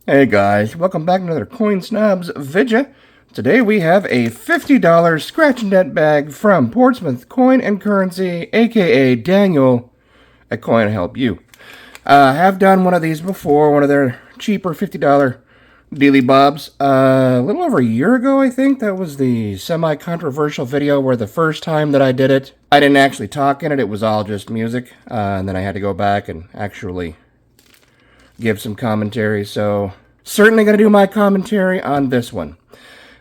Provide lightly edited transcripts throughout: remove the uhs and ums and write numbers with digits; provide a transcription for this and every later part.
Hey guys, welcome back to another Coin Snobz video. Today we have a $50 scratch and dent bag from Portsmouth Coin and Currency, aka Daniel at CoinHELPu. I have done one of these before, one of their cheaper $50 dealy bobs. A little over a year ago, I think. That was the semi-controversial video where the first time that I did it, I didn't actually talk in it. It was all just music, and then I had to go back and actually give some commentary, so certainly going to do my commentary on this one.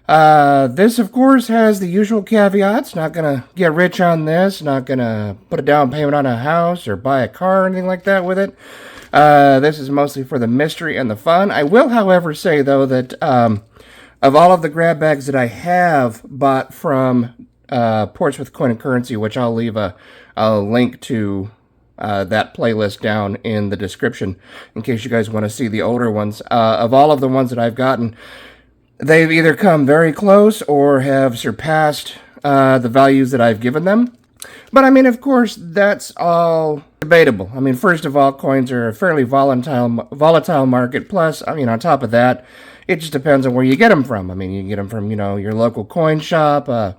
This, of course, has the usual caveats. Not going to get rich on this, not going to put a down payment on a house or buy a car or anything like that with it. This is mostly for the mystery and the fun. I will, however, say, though, that of all of the grab bags that I have bought from Portsmouth Coin and Currency, which I'll leave a link to that playlist down in the description in case you guys want to see the older ones. Of all of the ones that I've gotten, they've either come very close or have surpassed the values that I've given them. But I mean, of course, that's all debatable. I mean, first of all, coins are a fairly volatile market. Plus, I mean, on top of that, it just depends on where you get them from. I mean, you can get them from, your local coin shop, a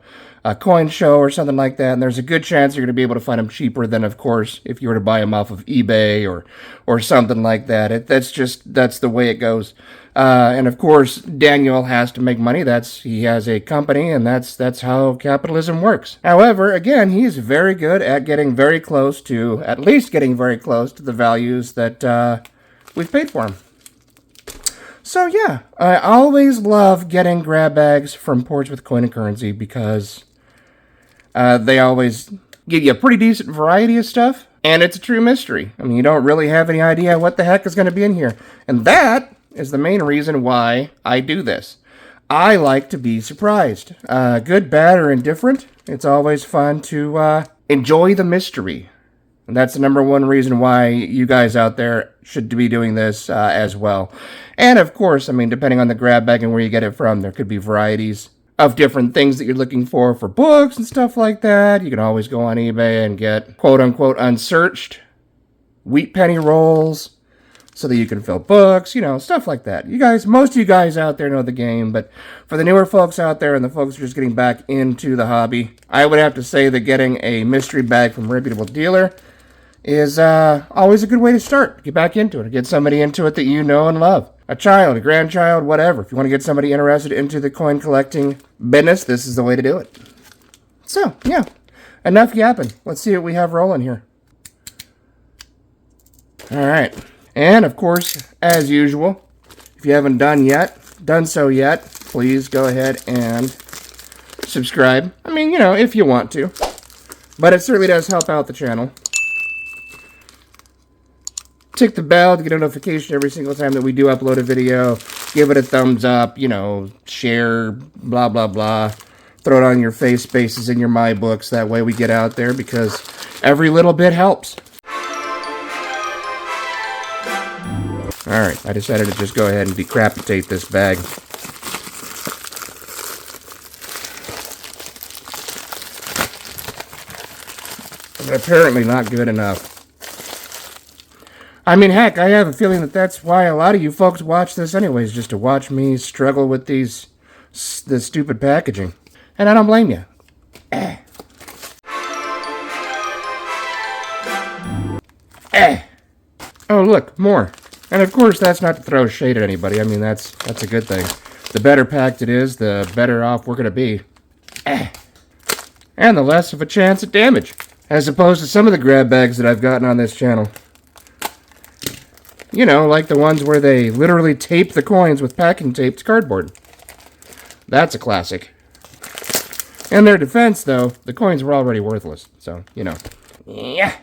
coin show or something like that, and there's a good chance you're going to be able to find them cheaper than, of course, if you were to buy them off of eBay or something like that. That's the way it goes. And of course, Daniel has to make money. He has a company, and that's how capitalism works. However, again, he's very good at getting very close to, at least getting very close to the values that we've paid for him. So yeah, I always love getting grab bags from Portsmouth Coin and Currency because they always give you a pretty decent variety of stuff, and it's a true mystery. I mean, you don't really have any idea what the heck is going to be in here. And that is the main reason why I do this. I like to be surprised. Good, bad, or indifferent, it's always fun to enjoy the mystery. And that's the number one reason why you guys out there should be doing this as well. And of course, I mean, depending on the grab bag and where you get it from, there could be varieties of different things that you're looking for books and stuff like that. You can always go on eBay and get quote-unquote unsearched wheat penny rolls so that you can fill books, stuff like that. Most of you guys out there know the game, but for the newer folks out there and the folks who are just getting back into the hobby, I would have to say that getting a mystery bag from a reputable dealer is always a good way to start. Get back into it, or get somebody into it that you know and love. A child, a grandchild, whatever. If you want to get somebody interested into the coin collecting business, this is the way to do it. So, yeah, enough yapping. Let's see what we have rolling here. All right. And, of course, as usual, if you haven't done so yet, please go ahead and subscribe. I mean, if you want to. But it certainly does help out the channel. Tick the bell to get a notification every single time that we do upload a video. Give it a thumbs up, share, blah, blah, blah. Throw it on your face spaces in your My Books. That way we get out there because every little bit helps. Alright, I decided to just go ahead and decapitate this bag. But apparently not good enough. I mean, heck, I have a feeling that that's why a lot of you folks watch this anyways, just to watch me struggle with this stupid packaging. And I don't blame you. Oh, look, more. And of course, that's not to throw shade at anybody. I mean, that's a good thing. The better packed it is, the better off we're going to be. And the less of a chance at damage. As opposed to some of the grab bags that I've gotten on this channel. Like the ones where they literally tape the coins with packing tape to cardboard. That's a classic. In their defense, though, the coins were already worthless. So, Yeah.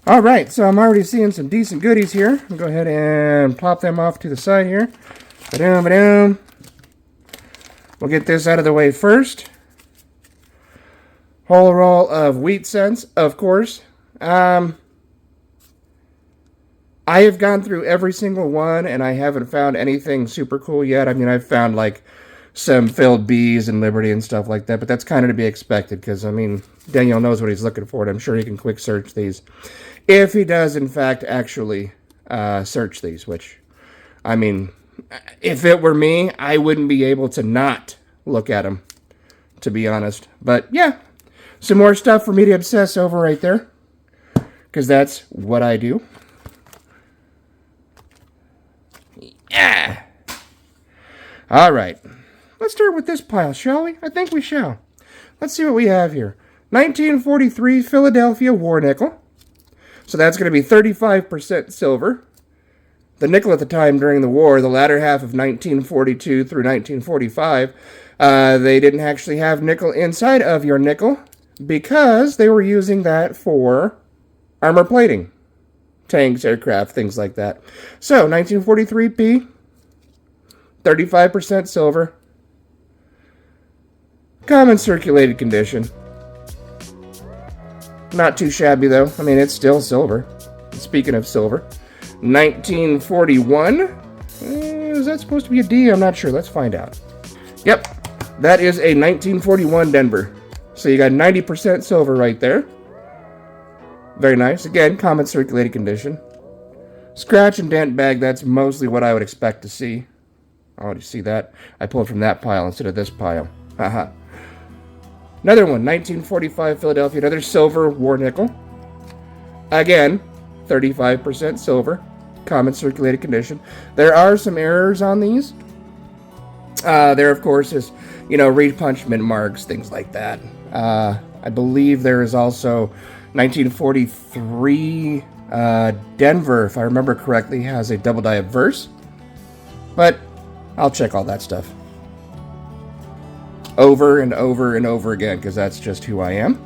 Alright, so I'm already seeing some decent goodies here. I'll go ahead and plop them off to the side here. Ba-doom, ba-doom. We'll get this out of the way first. Whole roll of wheat cents, of course. I have gone through every single one, and I haven't found anything super cool yet. I mean, I've found, some filled B's and Liberty and stuff like that, but that's kind of to be expected, because, I mean, Daniel knows what he's looking for, and I'm sure he can quick search these. If he does, in fact, actually search these, which I mean, if it were me, I wouldn't be able to not look at them, to be honest. But yeah, some more stuff for me to obsess over right there, because that's what I do. Yeah. All right. Let's start with this pile, shall we? I think we shall. Let's see what we have here. 1943 Philadelphia War Nickel. So that's going to be 35% silver. The nickel at the time during the war, the latter half of 1942 through 1945, they didn't actually have nickel inside of your nickel because they were using that for armor plating. Tanks, aircraft, things like that. So, 1943P, 35% silver. Common circulated condition. Not too shabby, though. I mean, it's still silver. Speaking of silver. 1941. Is that supposed to be a D? I'm not sure. Let's find out. Yep. That is a 1941 Denver. So you got 90% silver right there. Very nice. Again, common circulated condition. Scratch and dent bag, that's mostly what I would expect to see. Oh, do you see that? I pulled from that pile instead of this pile. Haha. Another one, 1945 Philadelphia, another silver war nickel. Again, 35% silver, common circulated condition. There are some errors on these. There, of course, is, repunchment marks, things like that. I believe there is also 1943 Denver, if I remember correctly, has a double die obverse. But I'll check all that stuff over and over and over again, because that's just who I am.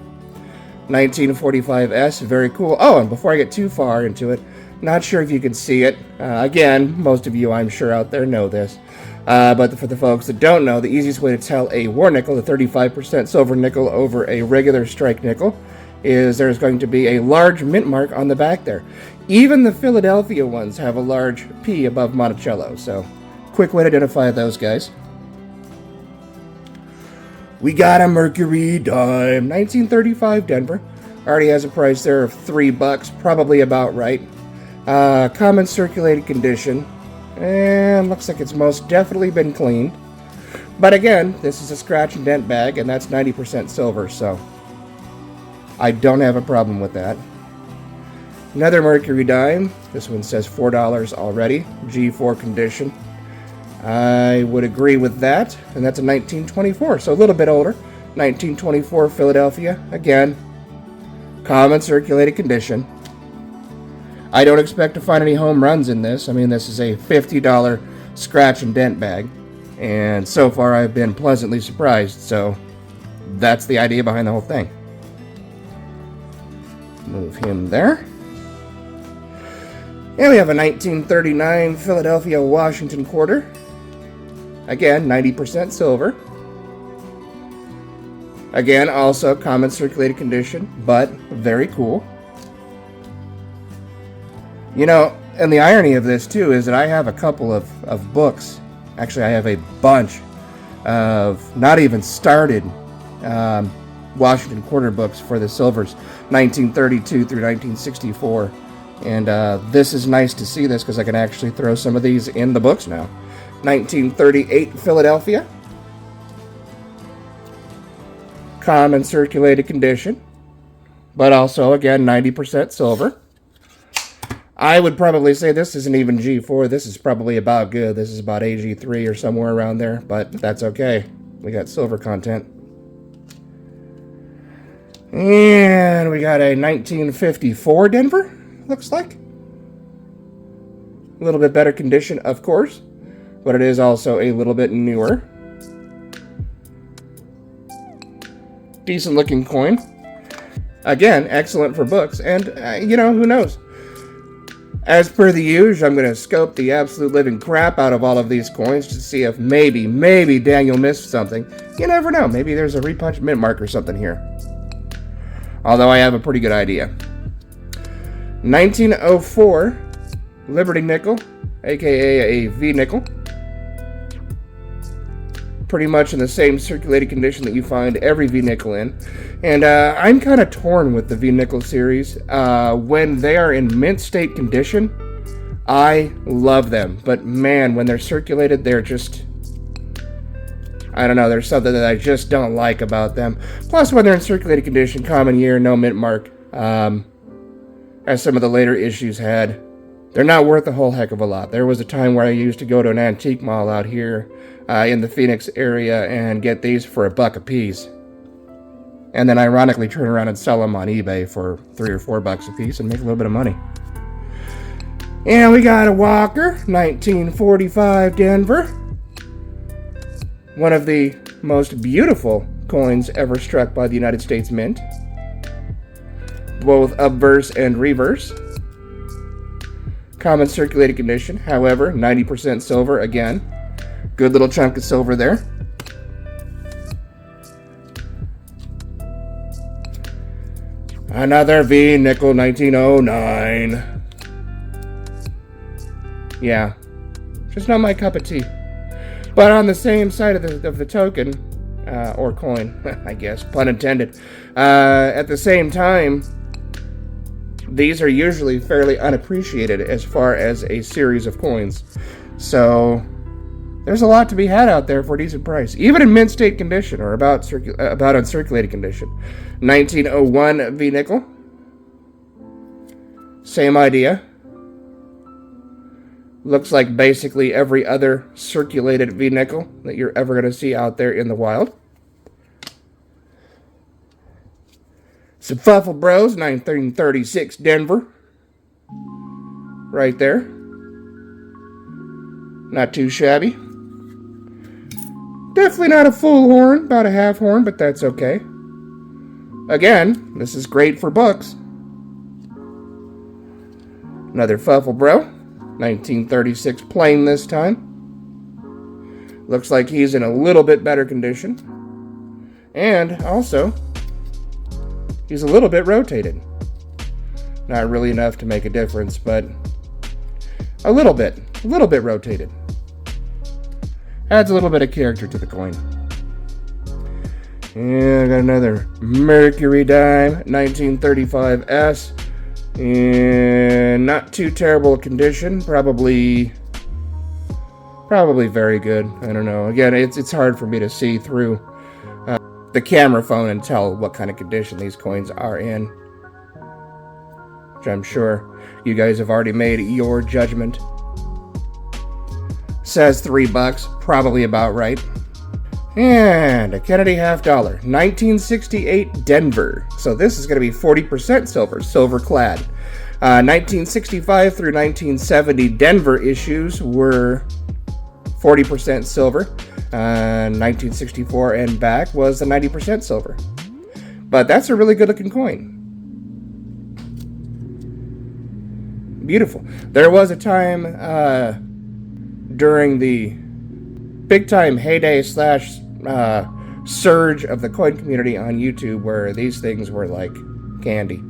1945S, very cool. Oh, and before I get too far into it, not sure if you can see it. Again, most of you, I'm sure, out there know this. But for the folks that don't know, the easiest way to tell a war nickel, the 35% silver nickel over a regular strike nickel, is there's going to be a large mint mark on the back there. Even the Philadelphia ones have a large P above Monticello, so quick way to identify those guys. We got a Mercury dime, 1935 Denver. Already has a price there of $3, probably about right. Common circulated condition, and looks like it's most definitely been cleaned. But again, this is a scratch and dent bag, and that's 90% silver, so I don't have a problem with that. Another Mercury dime. This one says $4 already. G4 condition. I would agree with that. And that's a 1924, so a little bit older. 1924 Philadelphia. Again, common circulated condition. I don't expect to find any home runs in this. I mean, this is a $50 scratch and dent bag. And so far, I've been pleasantly surprised. So that's the idea behind the whole thing. Move him there. And we have a 1939 Philadelphia Washington quarter. Again, 90% silver. Again, also common circulated condition, but very cool. And the irony of this, too, is that I have a couple of books. Actually, I have a bunch of not even started Washington quarter books for the silvers, 1932 through 1964. And this is nice to see this because I can actually throw some of these in the books now. 1938 Philadelphia. Common circulated condition, but also, again, 90% silver. I would probably say this isn't even G4. This is probably about good. This is about AG3 or somewhere around there, but that's okay. We got silver content. And we got a 1954 Denver, looks like. A little bit better condition, of course, but it is also a little bit newer. Decent looking coin. Again, excellent for books, and who knows? As per the usual, I'm going to scope the absolute living crap out of all of these coins to see if maybe Daniel missed something. You never know. Maybe there's a repunch mint mark or something here. Although I have a pretty good idea. 1904 Liberty nickel, aka a V nickel. Pretty much in the same circulated condition that you find every V nickel in. And I'm kind of torn with the V nickel series. When they are in mint state condition, I love them, but man, when they're circulated, they're just, I don't know, there's something that I just don't like about them. Plus, when they're in circulated condition, common year, no mint mark, as some of the later issues had, they're not worth a whole heck of a lot. There was a time where I used to go to an antique mall out here in the Phoenix area and get these for $1 a piece. And then ironically turn around and sell them on eBay for $3 or $4 a piece and make a little bit of money. And we got a Walker, 1945 Denver. One of the most beautiful coins ever struck by the United States Mint. Both obverse and reverse. Common circulated condition, however, 90% silver again. Good little chunk of silver there. Another V nickel, 1909. Yeah, just not my cup of tea. But on the same side of the token, or coin, I guess, pun intended, at the same time, these are usually fairly unappreciated as far as a series of coins. So there's a lot to be had out there for a decent price, even in mint state condition or about uncirculated condition. 1901 V nickel. Same idea. Looks like basically every other circulated V nickel that you're ever going to see out there in the wild. Some Fuffle Bros, 1936 Denver. Right there. Not too shabby. Definitely not a full horn, about a half horn, but that's okay. Again, this is great for books. Another Fuffle Bro, 1936 plain this time. Looks like he's in a little bit better condition. And also, he's a little bit rotated. Not really enough to make a difference, but a little bit rotated. Adds a little bit of character to the coin. And I got another Mercury dime, 1935S. In not too terrible condition. Probably very good. I don't know. Again, it's hard for me to see through the camera phone and tell what kind of condition these coins are in. Which I'm sure you guys have already made your judgment. Says $3, probably about right. And a Kennedy $half, 1968 Denver. So this is going to be 40% silver, silver clad. 1965 through 1970 Denver issues were 40% silver. 1964 and back was the 90% silver. But that's a really good looking coin. Beautiful. There was a time during the big time heyday / surge of the coin community on YouTube where these things were like candy.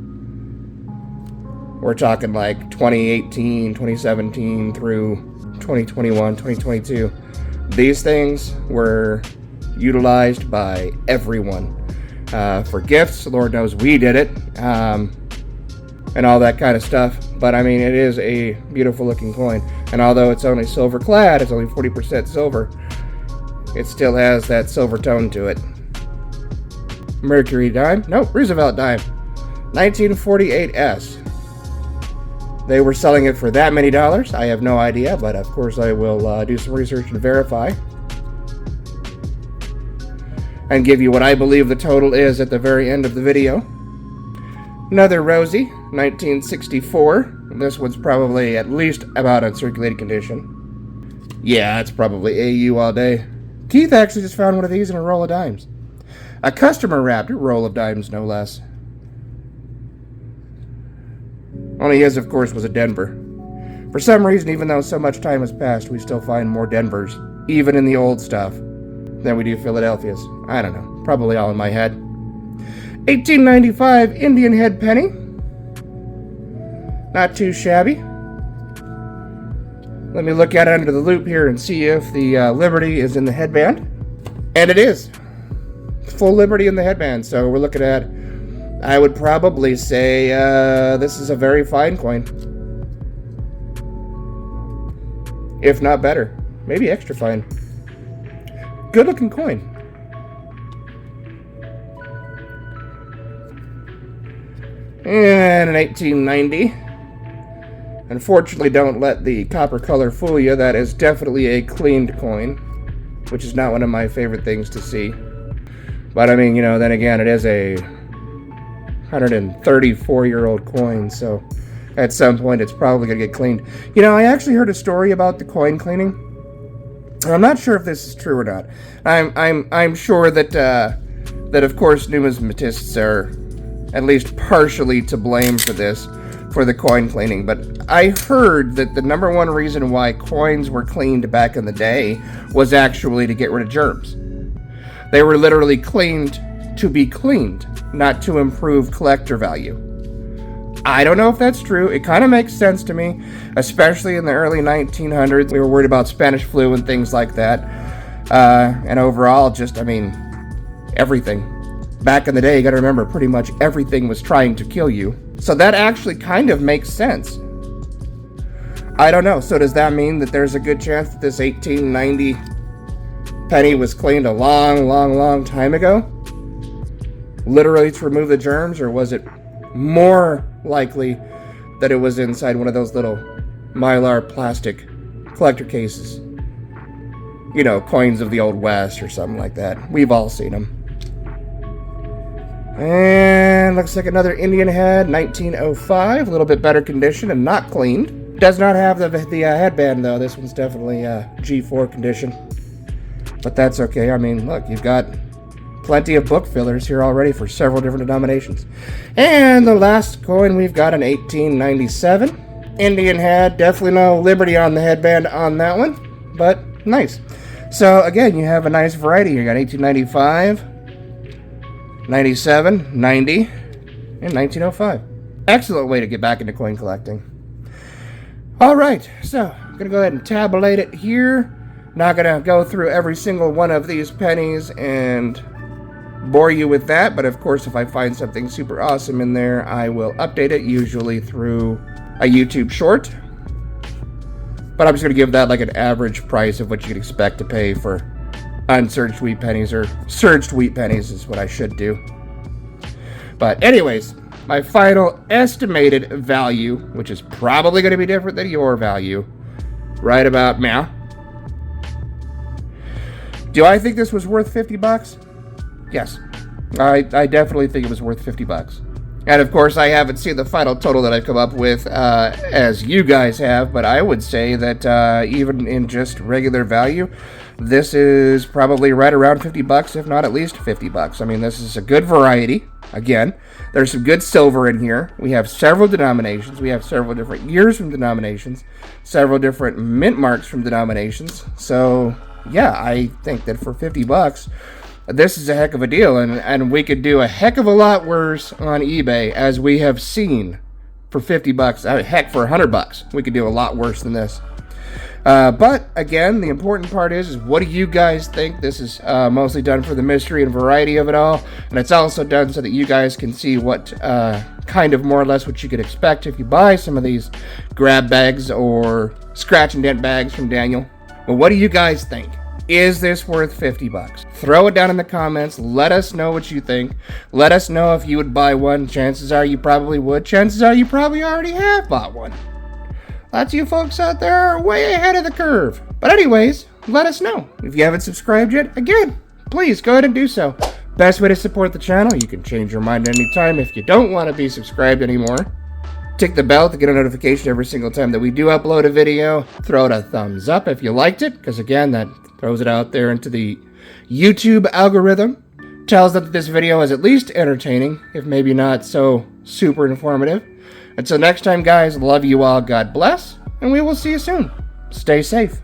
We're talking like 2018, 2017 through 2021, 2022. These things were utilized by everyone for gifts. Lord knows we did it, and all that kind of stuff. But I mean, it is a beautiful looking coin. And although it's only silver clad, it's only 40% silver, it still has that silver tone to it. Mercury dime. Nope, Roosevelt dime. 1948S. They were selling it for that many dollars. I have no idea, but of course I will do some research and verify. And give you what I believe the total is at the very end of the video. Another Rosie, 1964. This one's probably at least about uncirculated condition. Yeah, it's probably AU all day. Keith actually just found one of these in a roll of dimes. A customer wrapped roll of dimes, no less. Only his, of course, was a Denver. For some reason, even though so much time has passed, we still find more Denvers, even in the old stuff, than we do Philadelphia's. I don't know. Probably all in my head. 1895 Indian head penny. Not too shabby. Let me look at it under the loop here and see if the Liberty is in the headband. And it is. Full Liberty in the headband. So we're looking at, I would probably say, this is a very fine coin. if not better. Maybe extra fine. Good looking coin. And an 1890. Unfortunately, don't let the copper color fool you. That is definitely a cleaned coin, which is not one of my favorite things to see. But I mean, you know, then again, it is a 134-year-old coin, so at some point it's probably going to get cleaned. You know, I actually heard a story about the coin cleaning. I'm not sure if this is true or not. I'm sure that that of course numismatists are at least partially to blame for this, for the coin cleaning. But I heard that the number one reason why coins were cleaned back in the day was actually to get rid of germs. They were literally cleaned to be cleaned, not to improve collector value. I don't know if that's true. It kind of makes sense to me, especially in the early 1900s. We were worried about Spanish flu and things like that. And overall, just, I mean, everything. Back in the day, you gotta remember, pretty much everything was trying to kill you. So that actually kind of makes sense. I don't know. So does that mean that there's a good chance that this 1890 penny was cleaned a long time ago? Literally to remove the germs? Or was it more likely that it was inside one of those little Mylar plastic collector cases? You know, coins of the Old West or something like that. We've all seen them. And looks like another Indian head, 1905, a little bit better condition and not cleaned. Does not have the headband though. This one's definitely G4 condition. But that's okay. I mean, look, you've got plenty of book fillers here already for several different denominations. And the last coin, we've got an 1897. Indian head, definitely no Liberty on the headband on that one, but nice. So again, you have a nice variety. You got 1895, 97, 90, and 1905. Excellent way to get back into coin collecting. All right, so I'm going to go ahead and tabulate it here. Not going to go through every single one of these pennies and bore you with that, but of course, if I find something super awesome in there, I will update it, usually through a YouTube short. But I'm just going to give that like an average price of what you could expect to pay for unsurged wheat pennies, or surged wheat pennies is what I should do. But anyways, my final estimated value, which is probably going to be different than your value, right about now. Do I think this was worth 50 bucks? Yes. I definitely think it was worth 50 bucks. And of course, I haven't seen the final total that I've come up with as you guys have, but I would say that even in just regular value, this is probably right around 50 bucks, if not at least 50 bucks. I mean, this is a good variety. Again, there's some good silver in here. We have several denominations. We have several different years from denominations, several different mint marks from denominations. So, yeah, I think that for 50 bucks, this is a heck of a deal, and we could do a heck of a lot worse on eBay, as we have seen for 50 bucks. Heck, for 100 bucks, we could do a lot worse than this. But again, the important part is what do you guys think? This is mostly done for the mystery and variety of it all, and it's also done so that you guys can see what kind of more or less what you could expect if you buy some of these grab bags or scratch and dent bags from Daniel. But what do you guys think? Is this worth 50 bucks? Throw it down in the comments. Let us know what you think. Let us know if you would buy one. Chances are you probably would. Chances are you probably already have bought one. Lots of you folks out there are way ahead of the curve. But anyways, let us know. If you haven't subscribed yet, again, please go ahead and do so. Best way to support the channel. You can change your mind anytime if you don't want to be subscribed anymore. Tick the bell to get a notification every single time that we do upload a video. Throw it a thumbs up if you liked it, because again, that throws it out there into the YouTube algorithm. Tells them that this video is at least entertaining, if maybe not so super informative. Until next time, guys, love you all, God bless, and we will see you soon. Stay safe.